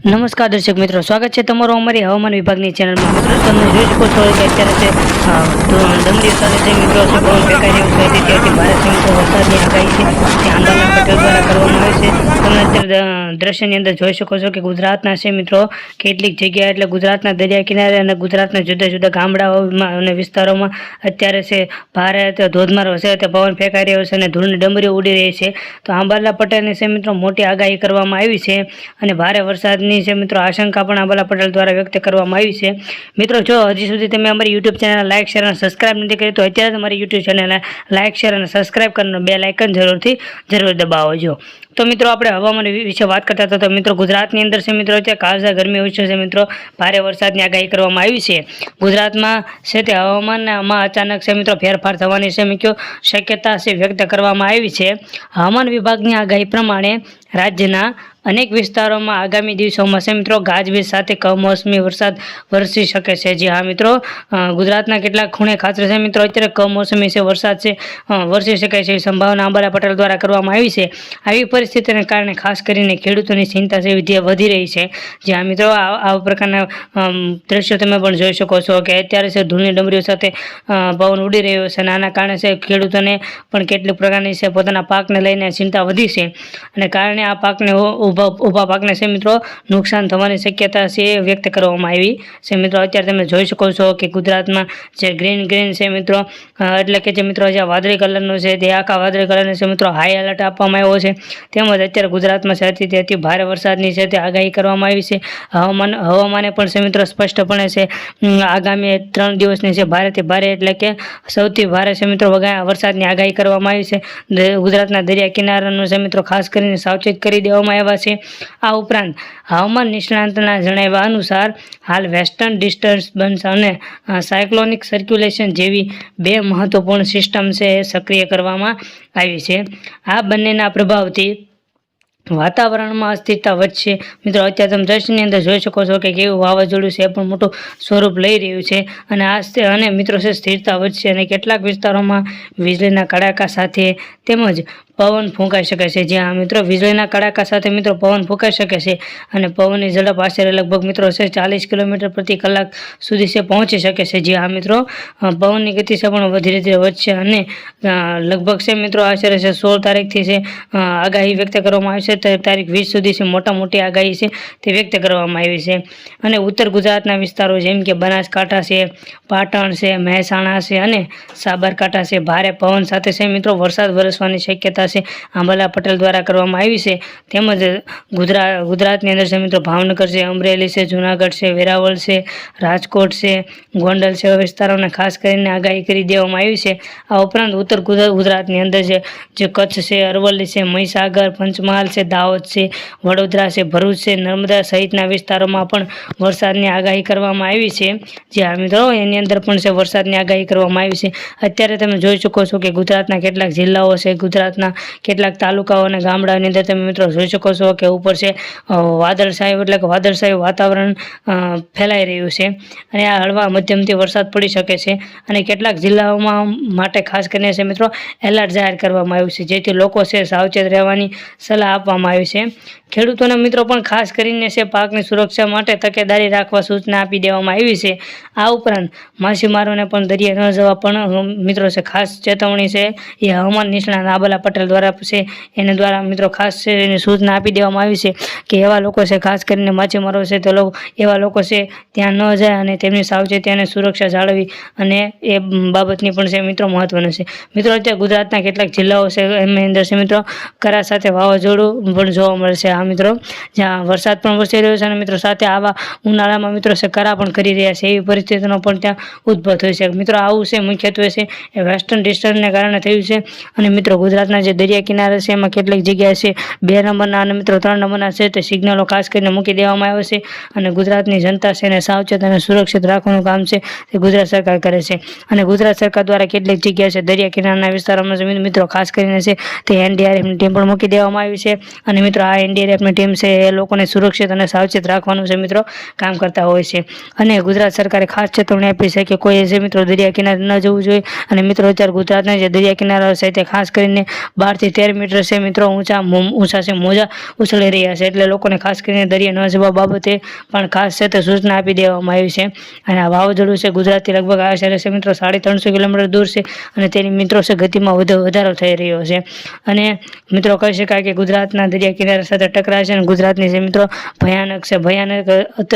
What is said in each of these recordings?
નમસ્કાર દર્શક મિત્રો, સ્વાગત છે તમારું અમારી હવામાન વિભાગની ચેનલમાં। મિત્રો તમે જોઈ શકો છો કે અત્યારે છે ડમરીઓ સાથે જે મિત્રો છે પવન ફેંકાઈ રહ્યું છે, ત્યારથી ભારે છે મિત્રો વરસાદની આગાહી છે તે આંબાલાલ પટેલ દ્વારા કરવામાં આવે છે। તમે અત્યારે દ્રશ્યની અંદર જોઈ શકો છો કે ગુજરાતના છે મિત્રો કેટલીક જગ્યા એટલે ગુજરાતના દરિયા કિનારે અને ગુજરાતના જુદા જુદા ગામડાઓમાં અને વિસ્તારોમાં અત્યારે છે ભારે ધોધમાર વરસાદ પવન ફેંકાઈ રહ્યો છે અને ધૂળની ડમરીઓ ઉડી રહી છે। તો આંબાલાલ પટેલની છે મિત્રો મોટી આગાહી કરવામાં આવી છે અને ભારે વરસાદની છે મિત્રો આશંકા પણ આંબાલાલ પટેલ દ્વારા વ્યક્ત કરવામાં આવી છે। મિત્રો જો હજી સુધી તમે અમારી યુટ્યુબ ચેનલ લાઇક શેર અને સબસ્ક્રાઇબ નથી કરી તો અત્યારે તમારી યુટ્યુબ ચેનલ લાઇક શેર અને સબસ્ક્રાઇબ કરીને બેલ આઇકન જરૂર દબાવજો। તો મિત્રો આપણે હવામાન વિશે વાત કરતા હતા। તો મિત્રો ગુજરાતની અંદર છે મિત્રો અત્યારે કાળઝાળ ગરમી હોય છે મિત્રો ભારે વરસાદની આગાહી કરવામાં આવી છે। ગુજરાતમાં છે તે હવામાનમાં અચાનક છે મિત્રો ફેરફાર થવાની છે મિત્રો શક્યતા છે વ્યક્ત કરવામાં આવી છે। હવામાન વિભાગની આગાહી પ્રમાણે રાજ્યના અનેક વિસ્તારોમાં આગામી દિવસોમાં છે મિત્રો ગાજવીજ સાથે કમોસમી વરસાદ વરસી શકે છે। જી હા મિત્રો, ગુજરાતના કેટલાક ખૂણે ખાતર છે મિત્રો અત્યારે કમોસમી છે વરસાદ છે વરસી શકે છે સંભાવના આંબાલાલ પટેલ દ્વારા કરવામાં આવી છે। આવી પરિસ્થિતિને કારણે ખાસ કરીને ખેડૂતોની ચિંતા છે વધી રહી છે। જી હા મિત્રો, આવા પ્રકારના દ્રશ્યો તમે પણ જોઈ શકો છો કે અત્યારે છે ધૂળની ડમરીઓ સાથે પવન ઉડી રહ્યો છે અને આના કારણે છે ખેડૂતોને પણ કેટલીક પ્રકારની છે પોતાના પાકને લઈને ચિંતા વધી છે અને કારણે આ પાકને ઊભા પાકને છે મિત્રો નુકસાન થવાની શક્યતા છે વ્યક્ત કરવામાં આવી છે। મિત્રો અત્યારે તમે જોઈ શકો છો કે ગુજરાતમાં જે ગ્રીન છે મિત્રો એટલે કે જે મિત્રો જે વાદળી કલરનું છે તે આખા વાદળી કલરનું છે મિત્રો હાઈ એલર્ટ આપવામાં આવ્યો છે। તેમજ અત્યારે ગુજરાતમાં છે અતિ ભારે વરસાદની છે તે આગાહી કરવામાં આવી છે। હવામાને પણ છે મિત્રો સ્પષ્ટપણે છે આગામી 3 દિવસની છે ભારેથી ભારે એટલે કે સૌથી ભારે છે મિત્રો વરસાદની આગાહી કરવામાં આવી છે। ગુજરાતના દરિયા કિનારાનું છે મિત્રો ખાસ કરીને સાવચેત કરી દેવામાં આવ્યા છે। આ ઉપરાંત હવામાન નિષ્ણાંતના જણાવ્યા અનુસાર હાલ વેસ્ટર્ન ડિસ્ટર્બન્સ અને સાયક્લોનિક સર્ક્યુલેશન જેવી 2 મહત્વપૂર્ણ સિસ્ટમ છે સક્રિય કરવામાં આવી છે। આ બંનેના પ્રભાવથી વાતાવરણમાં અસ્થિરતા વધશે। મિત્રો અત્યારે તમે દ્રશ્યની અંદર જોઈ શકો છો કે કેવું વાવાઝોડું છે એ પણ મોટું સ્વરૂપ લઈ રહ્યું છે અને મિત્રો છે સ્થિરતા વધશે અને કેટલાક વિસ્તારોમાં વીજળીના કડાકા સાથે તેમજ પવન ફૂંકાઈ શકે છે। જ્યાં મિત્રો વીજળીના કડાકા સાથે મિત્રો પવન ફૂંકાઈ શકે છે અને પવનની ઝડપ આશરે લગભગ મિત્રો છે 40 કિલોમીટર પ્રતિ કલાક સુધી છે પહોંચી શકે છે। જ્યાં મિત્રો પવનની ગતિ છે પણ ધીરે ધીરે વધશે અને લગભગ છે મિત્રો આશરે છે 16 તારીખથી છે આગાહી વ્યક્ત કરવામાં આવી છે। તારીખ 20 સુધી છે મોટી આગાહી છે તે વ્યક્ત કરવામાં આવી છે અને ઉત્તર ગુજરાતના વિસ્તારો જેમ કે બનાસકાંઠા છે, પાટણ છે, મહેસાણા છે અને સાબરકાંઠા છે ભારે પવન સાથે છે મિત્રો વરસાદ વરસવાની શક્યતા છે આંબાલાલ પટેલ દ્વારા કરવામાં આવી છે। તેમજ ગુજરાતની અંદર છે મિત્રો ભાવનગર છે, અમરેલી છે, જુનાગઢ છે, વેરાવળ છે, રાજકોટ છે, ગોંડલ છે વિસ્તારોને ખાસ કરીને આગાહી કરી દેવામાં આવી છે। આ ઉપરાંત ઉત્તર ગુજરાતની અંદર જે કચ્છ છે, અરવલ્લી છે, મહીસાગર, પંચમહાલ છે, દાહોદ છે, વડોદરા છે, ભરૂચ છે, નર્મદા સહિતના વિસ્તારોમાં પણ વરસાદની આગાહી કરવામાં આવી છે। જે આ મિત્રો એની અંદર પણ છે વરસાદની આગાહી કરવામાં આવી છે। અત્યારે તમે જોઈ શકો છો કે ગુજરાતના કેટલાક જિલ્લાઓ છે, ગુજરાતના કેટલાક તાલુકાઓ અને ગામડાઓની અંદર તમે મિત્રો જોઈ શકો છો કે ઉપર છે વાદળછાયું વાતાવરણ ફેલાઈ રહ્યું છે અને આ હળવા મધ્યમથી વરસાદ પડી શકે છે અને કેટલાક જિલ્લાઓમાં માટે ખાસ કરીને છે મિત્રો એલર્ટ જાહેર કરવામાં આવ્યું છે જેથી લોકો છે સાવચેત રહેવાની સલાહ આપવામાં આવી છે। ખેડૂતોને મિત્રો પણ ખાસ કરીને છે પાકની સુરક્ષા માટે તકેદારી રાખવા સૂચના આપી દેવામાં આવી છે। આ ઉપરાંત માછીમારોને પણ દરિયે ન જવા પણ મિત્રો છે ખાસ ચેતવણી છે એ હવામાન નિષ્ણાત આંબાલાલ પટેલ દ્વારા છે એના દ્વારા મિત્રો ખાસ એની સૂચના આપી દેવામાં આવી છે કે એવા લોકો છે ખાસ કરીને માછીમારો છે તે એવા લોકો છે ત્યાં ન જાય અને તેમની સાવચેતી અને સુરક્ષા જાળવી અને એ બાબતની પણ છે મિત્રો મહત્વનું છે। મિત્રો અત્યારે ગુજરાતના કેટલાક જિલ્લાઓ છે એની અંદર છે મિત્રો કરા સાથે વાવાઝોડું પણ જોવા મળશે। આ મિત્રો જ્યાં વરસાદ પણ વરસી રહ્યો છે અને મિત્રો સાથે આવા ઉનાળામાં મિત્રો છે કરા પણ કરી રહ્યા છે એવી પરિસ્થિતિનો પણ ત્યાં ઉદ્ભવ થઈ છે। મિત્રો આવું છે મુખ્યત્વે છે એ વેસ્ટર્ન ડિસ્ટર્બન્સને કારણે થયું છે અને મિત્રો ગુજરાતના જે દરિયા કિનારે છે એમાં કેટલીક જગ્યાએ છે 2 નંબરના અને મિત્રો 3 નંબરના છે તે સિગ્નલો ખાસ કરીને મૂકી દેવામાં આવ્યો છે અને ગુજરાતની જનતા છે એને સાવચેત અને સુરક્ષિત રાખવાનું કામ છે તે ગુજરાત સરકાર કરે છે અને ગુજરાત સરકાર દ્વારા કેટલીક જગ્યાએ છે દરિયા કિનારાના વિસ્તારોમાં મિત્રો ખાસ કરીને છે તે એનડીઆરએફની ટીમ પણ મૂકી દેવામાં આવી છે અને મિત્રો આ એનડીઆરએફની ટીમ છે એ લોકોને સુરક્ષિત અને સાવચેત રાખવાનું છે મિત્રો કામ કરતા હોય છે અને ગુજરાત સરકારે ખાસ ચેતવણી આપી છે કે કોઈ છે મિત્રો દરિયા કિનારે ન જવું જોઈએ અને મિત્રો અત્યારે ગુજરાતના જે દરિયા કિનારા છે તે ખાસ કરીને 12 થી 13 મીટર છે મિત્રો ઊંચા છે મોજા ઉછળી રહ્યા છે, એટલે લોકોને ખાસ કરીને દરિયા ન જવા બાબતે પણ ખાસ છે તે સૂચના આપી દેવામાં આવી છે. અને આ વાવાઝોડું છે ગુજરાતથી લગભગ આશરે છે મિત્રો 350 કિલોમીટર દૂર છે અને તેની મિત્રો છે ગતિમાં વધારો થઈ રહ્યો છે. અને મિત્રો કહી શકાય કે ગુજરાતના દરિયા કિનારા સાથે ટકરાય છે અને ગુજરાતની છે મિત્રો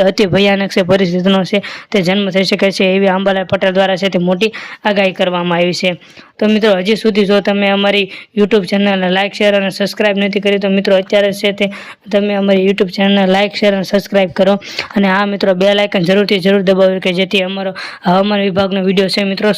અતિ ભયાનક છે પરિસ્થિતિનો છે તે જન્મ થઈ શકે છે એવી અંબાલાલ પટેલ દ્વારા છે તે મોટી આગાહી કરવામાં આવી છે. તો મિત્રો હજી સુધી જો તમે અમારી યુટ્યુબ ચેનલને લાઇક શેર અને સબસ્ક્રાઇબ નથી કરી તો મિત્રો અત્યારે છે તે તમે અમારી યુટ્યુબ ચેનલને લાઇક શેર અને સબસ્ક્રાઇબ કરો અને આ મિત્રો બેલ આઇકન જરૂર દબાવો કે જેથી અમારો હવામાન વિભાગનો વિડીયો છે મિત્રો